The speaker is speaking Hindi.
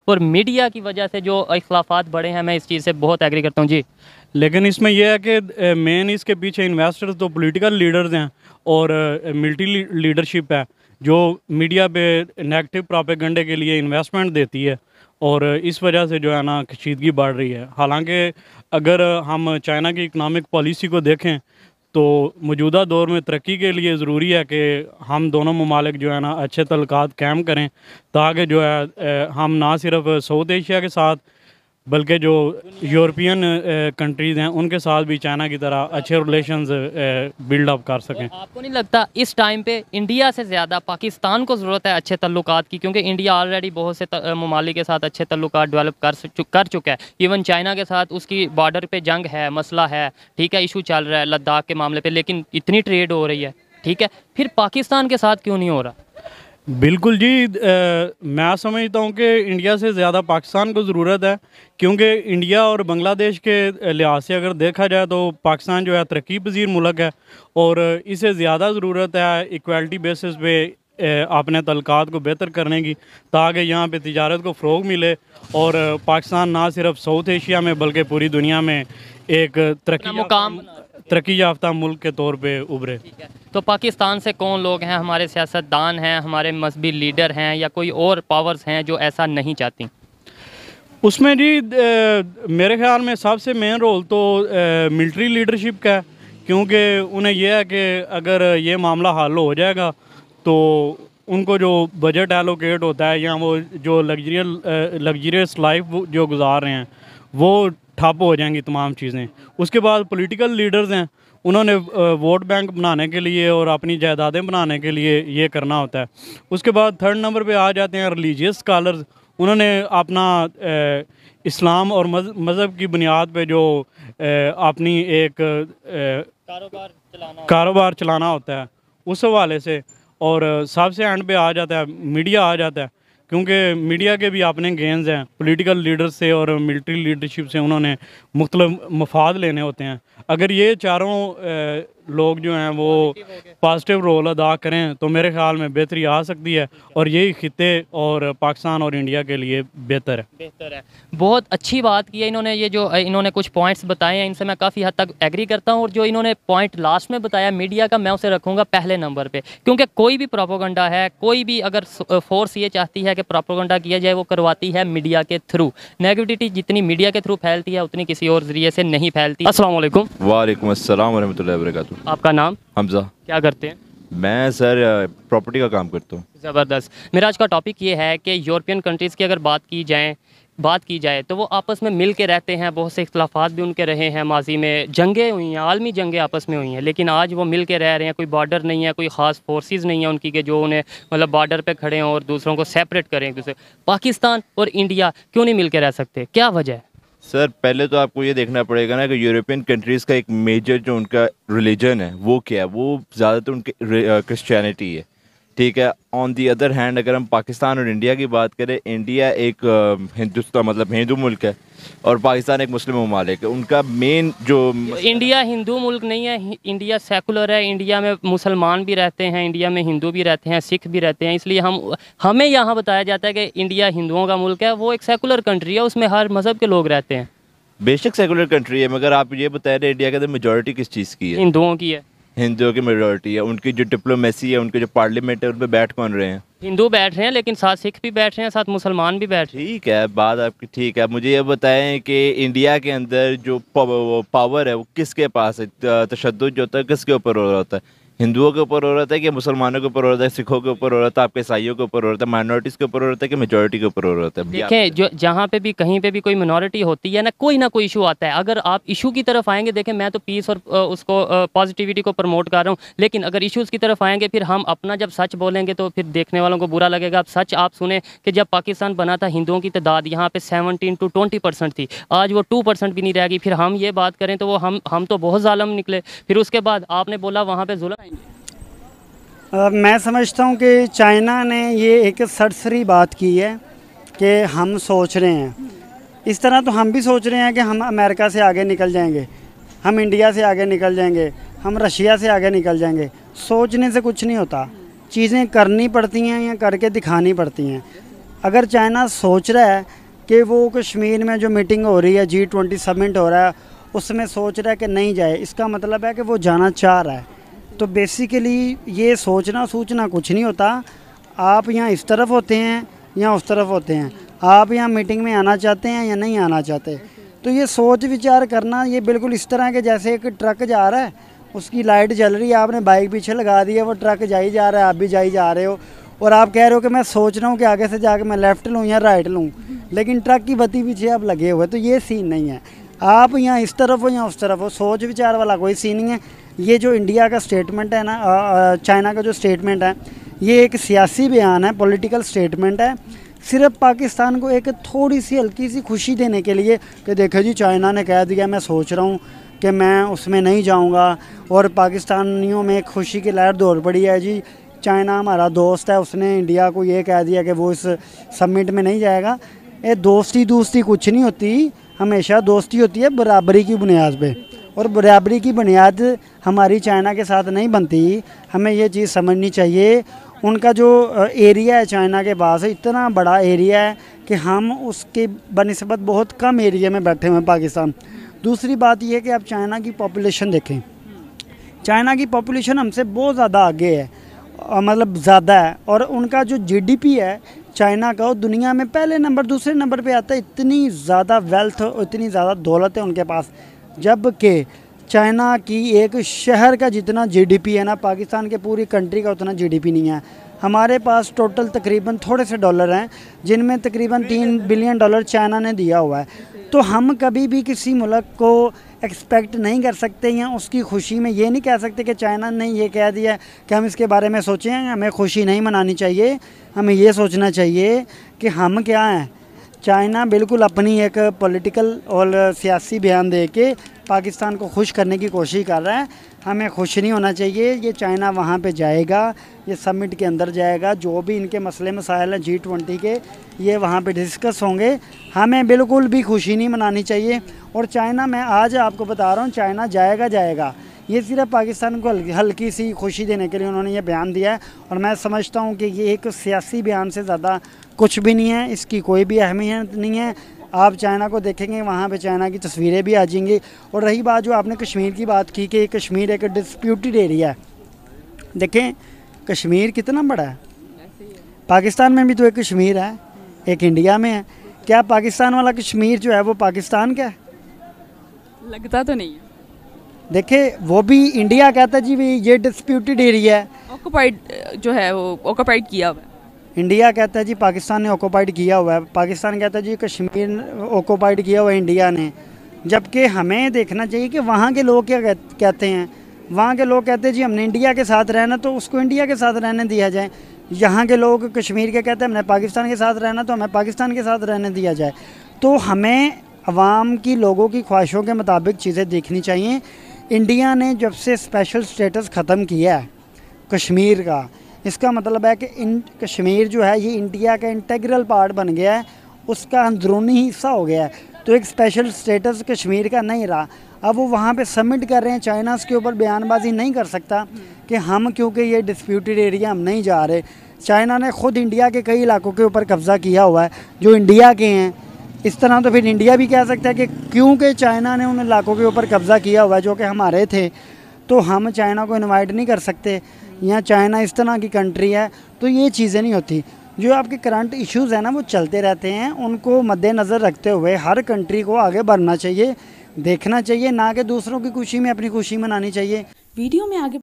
और मीडिया की वजह से जो इख्लाफात बढ़े हैं, मैं इस चीज़ से बहुत एग्री करता हूँ जी। लेकिन इसमें यह है कि मेन इसके पीछे इन्वेस्टर्स तो पॉलिटिकल लीडर्स हैं और मिलिट्री लीडरशिप है जो मीडिया पे नेगेटिव प्रोपेगेंडे के लिए इन्वेस्टमेंट देती है, और इस वजह से जो है ना कशीदगी बढ़ रही है। हालांकि अगर हम चाइना की इकनॉमिक पॉलिसी को देखें तो मौजूदा दौर में तरक्की के लिए ज़रूरी है कि हम दोनों ममालिक जो है ना अच्छे तल्लुकात कायम करें, ताकि जो है हम ना सिर्फ साउथ एशिया के साथ बल्कि जो यूरोपियन कंट्रीज़ हैं उनके साथ भी चाइना की तरह अच्छे रिलेशंस बिल्ड अप कर सकें। आपको नहीं लगता इस टाइम पे इंडिया से ज़्यादा पाकिस्तान को ज़रूरत है अच्छे तल्लुकात की, क्योंकि इंडिया ऑलरेडी बहुत से ममालिक के साथ अच्छे तल्लुकात डेवलप कर चुका है। इवन चाइना के साथ उसकी बॉर्डर पे जंग है, मसला है, ठीक है, इशू चल रहा है लद्दाख के मामले पे, लेकिन इतनी ट्रेड हो रही है, ठीक है, फिर पाकिस्तान के साथ क्यों नहीं हो रहा? बिल्कुल जी, मैं समझता हूँ कि इंडिया से ज़्यादा पाकिस्तान को ज़रूरत है, क्योंकि इंडिया और बांग्लादेश के लिहाज से अगर देखा जाए तो पाकिस्तान जो है तरक्की पजीर मुल्क है और इसे ज़्यादा ज़रूरत है इक्वालिटी बेसिस पे अपने तल्लुकात को बेहतर करने की, ताकि यहाँ पे तिजारत को फ़रोग़ मिले और पाकिस्तान ना सिर्फ साउथ एशिया में बल्कि पूरी दुनिया में एक तरक्की याफ्ता मुल्क के तौर पे उभरे। तो पाकिस्तान से कौन लोग हैं, हमारे सियासतदान हैं, हमारे मजहबी लीडर हैं, या कोई और पावर्स हैं जो ऐसा नहीं चाहती? उसमें जी मेरे ख्याल में सबसे मेन रोल तो मिलिट्री लीडरशिप का है, क्योंकि उन्हें यह है कि अगर ये मामला हल हो जाएगा तो उनको जो बजट एलोकेट होता है या वो जो लग्जरियस लाइफ जो गुजार रहे हैं वो ठप हो जाएंगी तमाम चीज़ें। उसके बाद पॉलिटिकल लीडर्स हैं, उन्होंने वोट बैंक बनाने के लिए और अपनी जायदादें बनाने के लिए ये करना होता है। उसके बाद थर्ड नंबर पे आ जाते हैं रिलीजियस स्कॉलर्स, उन्होंने अपना इस्लाम और मज़हब की बुनियाद पे जो अपनी एक कारोबार चलाना होता है उस हवाले से। और सबसे एंड पे आ जाता है मीडिया आ जाता है, क्योंकि मीडिया के भी अपने गेंस हैं पॉलिटिकल लीडर से और मिलिट्री लीडरशिप से, उन्होंने मुख्तलिफ मफाद लेने होते हैं। अगर ये चारों लोग जो हैं वो पॉजिटिव रोल अदा करें तो मेरे ख्याल में बेहतरी आ सकती है और यही खिते और पाकिस्तान और इंडिया के लिए बेहतर है। बहुत अच्छी बात की है इन्होंने, ये जो इन्होंने कुछ पॉइंट्स बताए हैं इनसे मैं काफ़ी हद तक एग्री करता हूँ, और जो इन्होंने पॉइंट लास्ट में बताया मीडिया का, मैं उसे रखूँगा पहले नंबर पर, क्योंकि कोई भी प्रोपोगंडा है, कोई भी अगर फोर्स ये चाहती है कि प्रोपोगंडा किया जाए वो करवाती है मीडिया के थ्रू। नेगेटिविटी जितनी मीडिया के थ्रू फैलती है उतनी किसी और ज़रिए से नहीं फैलती। अस्सलाम वालेकुम। वालेकुम अस्सलाम वरहमतुल्लाहि वबरकातुहू। आपका नाम? हमज़ा। क्या करते हैं? मैं सर प्रॉपर्टी का काम करता हूँ। ज़बरदस्त। मेरा आज का टॉपिक ये है कि यूरोपियन कंट्रीज़ की अगर बात की जाए तो वो आपस में मिल के रहते हैं, बहुत से इख्तलाफात भी उनके रहे हैं, माजी में जंगें हुई हैं, आलमी जंगें आपस में हुई हैं, लेकिन आज वो मिल के रह रहे हैं। कोई बॉर्डर नहीं है, कोई ख़ास फोर्सेस नहीं है उनकी कि जो उन्हें मतलब बॉर्डर पे खड़े हों और दूसरों को सेपरेट करें एक दूसरे। पाकिस्तान और इंडिया क्यों नहीं मिल के रह सकते, क्या वजह है? सर पहले तो आपको ये देखना पड़ेगा ना कि यूरोपियन कंट्रीज़ का एक मेजर जो उनका रिलीजन है वो क्या है, वो ज़्यादातर उनके क्रिश्चियनिटी है, ठीक है। ऑन दी अदर हैंड अगर हम पाकिस्तान और इंडिया की बात करें, इंडिया एक हिंदुस्तान मतलब हिंदू मुल्क है और पाकिस्तान एक मुस्लिम ममालिक है। उनका मेन जो इंडिया हिंदू मुल्क नहीं है, इंडिया सेकुलर है, इंडिया में मुसलमान भी रहते हैं, इंडिया में हिंदू भी रहते हैं, सिख भी रहते हैं, इसलिए हमें यहाँ बताया जाता है कि इंडिया हिंदुओं का मुल्क है। वो एक सेकुलर कंट्री है, उसमें हर मज़हब के लोग रहते हैं। बेशक सेकुलर कंट्री है, मगर आप ये बता रहे इंडिया के अंदर मेजॉरिटी किस चीज़ की है? हिंदुओं की है। हिंदुओं की मेजॉरिटी है। उनकी जो डिप्लोमेसी है, उनके जो पार्लियामेंट है, उन पर बैठ कौन रहे हैं? हिंदू बैठ रहे हैं, लेकिन साथ सिख भी बैठ रहे हैं, साथ मुसलमान भी बैठ रहे हैं। ठीक है, बात आपकी ठीक है। मुझे ये बताएं कि इंडिया के अंदर जो पावर है वो किसके पास है? तशद्दुद जो होता है किसके ऊपर हो रहा होता है? हिंदुओं के ऊपर हो रहा है कि मुसलमानों के ऊपर हो रहा है, सिखों के ऊपर हो रहा था, आपके ईसाइयों के ऊपर हो रहा था, माइनॉरिटीज़ के ऊपर हो रहा था कि मेजॉरिटी के ऊपर हो रहा था? देखें, जो जहाँ पे भी कहीं पे भी कोई मिनॉरिटी होती है ना कोई इशू आता है, अगर आप इशू की तरफ आएंगे, देखें मैं तो पीस और उसको पॉजिटिविटी को प्रमोट कर रहा हूँ, लेकिन अगर इशूज़ की तरफ आएंगे फिर हम अपना जब सच बोलेंगे तो फिर देखने वालों को बुरा लगेगा। अब सच आप सुने कि जब पाकिस्तान बना था हिंदुओं की तादाद यहाँ पे 17 to 20% थी, आज वो 2% भी नहीं रहेगी। फिर हम ये बात करें तो वो हम तो बहुत ज़ालिम निकले। फिर उसके बाद आपने बोला वहाँ पर जुल्म। मैं समझता हूँ कि चाइना ने ये एक सरसरी बात की है कि हम सोच रहे हैं इस तरह, तो हम भी सोच रहे हैं कि हम अमेरिका से आगे निकल जाएंगे, हम इंडिया से आगे निकल जाएंगे, हम रशिया से आगे निकल जाएंगे। सोचने से कुछ नहीं होता, चीज़ें करनी पड़ती हैं या करके दिखानी पड़ती हैं। अगर चाइना सोच रहा है कि वो कश्मीर में जो मीटिंग हो रही है G20 समिट हो रहा है उसमें सोच रहा है कि नहीं जाए, इसका मतलब है कि वो जाना चाह रहा है। तो बेसिकली ये सोचना सूचना कुछ नहीं होता। आप यहाँ इस तरफ होते हैं या उस तरफ होते हैं, आप यहाँ मीटिंग में आना चाहते हैं या नहीं आना चाहते। तो ये सोच विचार करना ये बिल्कुल इस तरह के जैसे एक ट्रक जा रहा है, उसकी लाइट जल रही है, आपने बाइक पीछे लगा दी है, वो ट्रक जा ही जा रहा है, आप भी जा ही जा रहे हो और आप कह रहे हो कि मैं सोच रहा हूँ कि आगे से जाकर मैं लेफ़्ट लूँ या राइट लूँ, लेकिन ट्रक की बत्ती पीछे आप लगे हुए। तो ये सीन नहीं है, आप यहाँ इस तरफ हो या उस तरफ हो, सोच विचार वाला कोई सीन नहीं है। ये जो इंडिया का स्टेटमेंट है ना, चाइना का जो स्टेटमेंट है, ये एक सियासी बयान है, पॉलिटिकल स्टेटमेंट है, सिर्फ पाकिस्तान को एक थोड़ी सी हल्की सी खुशी देने के लिए कि देखो जी चाइना ने कह दिया, मैं सोच रहा हूँ कि मैं उसमें नहीं जाऊँगा और पाकिस्तानियों में एक खुशी की लहर दौड़ पड़ी है जी, चाइना हमारा दोस्त है, उसने इंडिया को ये कह दिया कि वो इस समिट में नहीं जाएगा। ये दोस्ती कुछ नहीं होती, हमेशा दोस्ती होती है बराबरी की बुनियाद पे, और बराबरी की बुनियाद हमारी चाइना के साथ नहीं बनती। हमें ये चीज़ समझनी चाहिए। उनका जो एरिया है चाइना के पास इतना बड़ा एरिया है कि हम उसके बनिस्बत बहुत कम एरिया में बैठे हुए हैं पाकिस्तान। दूसरी बात यह है कि आप चाइना की पॉपुलेशन देखें, चाइना की पॉपुलेशन हमसे बहुत ज़्यादा आगे है, मतलब ज़्यादा है, और उनका जो GDP है चाइना का वो दुनिया में पहले नंबर दूसरे नंबर पे आता है। इतनी ज़्यादा वेल्थ और इतनी ज़्यादा दौलत है उनके पास, जबकि चाइना की एक शहर का जितना GDP है ना, पाकिस्तान के पूरी कंट्री का उतना GDP नहीं है। हमारे पास टोटल तकरीबन थोड़े से डॉलर हैं, जिनमें तकरीबन $3 बिलियन चाइना ने दिया हुआ है। तो हम कभी भी किसी मुल्क को एक्सपेक्ट नहीं कर सकते या उसकी खुशी में ये नहीं कह सकते कि चाइना ने ये कह दिया कि हम इसके बारे में सोचें। हमें खुशी नहीं मनानी चाहिए, हमें ये सोचना चाहिए कि हम क्या हैं। चाइना बिल्कुल अपनी एक पॉलिटिकल और सियासी बयान दे के पाकिस्तान को खुश करने की कोशिश कर रहा है। हमें खुश नहीं होना चाहिए। ये चाइना वहाँ पे जाएगा, ये समिट के अंदर जाएगा, जो भी इनके मसले मसाइल हैं G20 के, ये वहाँ पे डिस्कस होंगे। हमें बिल्कुल भी खुशी नहीं मनानी चाहिए। और चाइना, मैं आज आपको बता रहा हूँ, चाइना जाएगा। ये सिर्फ पाकिस्तान को हल्की सी खुशी देने के लिए उन्होंने ये बयान दिया है, और मैं समझता हूँ कि ये एक सियासी बयान से ज़्यादा कुछ भी नहीं है, इसकी कोई भी अहमियत नहीं है। आप चाइना को देखेंगे, वहाँ पे चाइना की तस्वीरें भी आ जाएंगी। और रही बात जो आपने कश्मीर की बात की कि कश्मीर एक डिस्प्यूटेड एरिया है, देखें कश्मीर कितना बड़ा है, पाकिस्तान में भी तो एक कश्मीर है, एक इंडिया में है। क्या पाकिस्तान वाला कश्मीर जो है वो पाकिस्तान का है? लगता तो नहीं है। देखिए वो भी इंडिया कहता है जी ये डिस्प्यूटेड एरिया है, ऑक्युपाइड जो है वो ऑक्युपाइड किया हुआ है। इंडिया कहता है जी पाकिस्तान ने ऑक्युपाइड किया हुआ है, पाकिस्तान कहता है जी कश्मीर ऑक्युपाइड किया हुआ है इंडिया ने। जबकि हमें देखना चाहिए कि वहाँ के लोग क्या कहते हैं। वहाँ के लोग कहते हैं जी हमने इंडिया के साथ रहना, तो उसको इंडिया के साथ रहने दिया जाए। यहाँ के लोग कश्मीर के कहते हैं हमने पाकिस्तान के साथ रहना, तो हमें पाकिस्तान के साथ रहने दिया जाए। तो हमें अवाम की, लोगों की ख्वाहिशों के मुताबिक चीज़ें देखनी चाहिए। इंडिया ने जब से स्पेशल स्टेटस ख़त्म किया है कश्मीर का, इसका मतलब है कि कश्मीर जो है ये इंडिया का इंटीग्रल पार्ट बन गया है, उसका अंदरूनी हिस्सा हो गया है। तो एक स्पेशल स्टेटस कश्मीर का नहीं रहा। अब वो वहाँ पे सबमिट कर रहे हैं, चाइना के ऊपर बयानबाजी नहीं कर सकता कि हम क्योंकि ये डिस्प्यूटेड एरिया हम नहीं जा रहे। चाइना ने ख़ुद इंडिया के कई इलाकों के ऊपर कब्ज़ा किया हुआ है जो इंडिया के हैं। इस तरह तो फिर इंडिया भी कह सकता है कि क्योंकि चाइना ने उन इलाकों के ऊपर कब्ज़ा किया हुआ है जो कि हमारे थे, तो हम चाइना को इनवाइट नहीं कर सकते, या चाइना इस तरह की कंट्री है। तो ये चीज़ें नहीं होती। जो आपके करंट इश्यूज़ हैं ना वो चलते रहते हैं, उनको मद्देनज़र रखते हुए हर कंट्री को आगे बढ़ना चाहिए, देखना चाहिए, ना कि दूसरों की खुशी में अपनी खुशी मनानी चाहिए। वीडियो में आगे